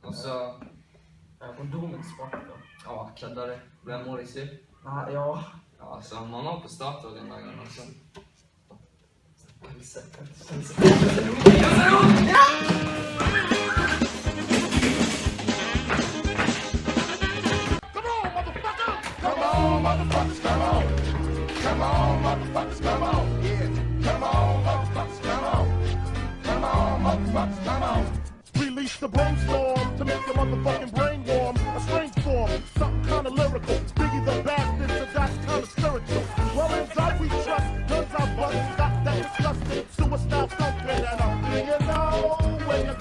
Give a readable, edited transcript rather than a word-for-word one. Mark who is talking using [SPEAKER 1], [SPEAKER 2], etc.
[SPEAKER 1] Og så...
[SPEAKER 2] Kondomen sprakk da.
[SPEAKER 1] Ja, kødder det. Ble mor i syk?
[SPEAKER 2] Nei, ja.
[SPEAKER 1] Ja, så man var på Statoil en dag og sånn.
[SPEAKER 2] Helse.
[SPEAKER 3] Come on, motherfuckers, come on. Come on, motherfuckers, come on. Yeah. Come on, motherfuckers, come on. Come on, motherfuckers, come on. Release the brainstorm to make your motherfucking brain warm. A strange form, something kind of lyrical. Biggie the bastard, so that's kind of spiritual. Well, in God we trust, guns our butts, got that disgusting suicide thumping. And you know when you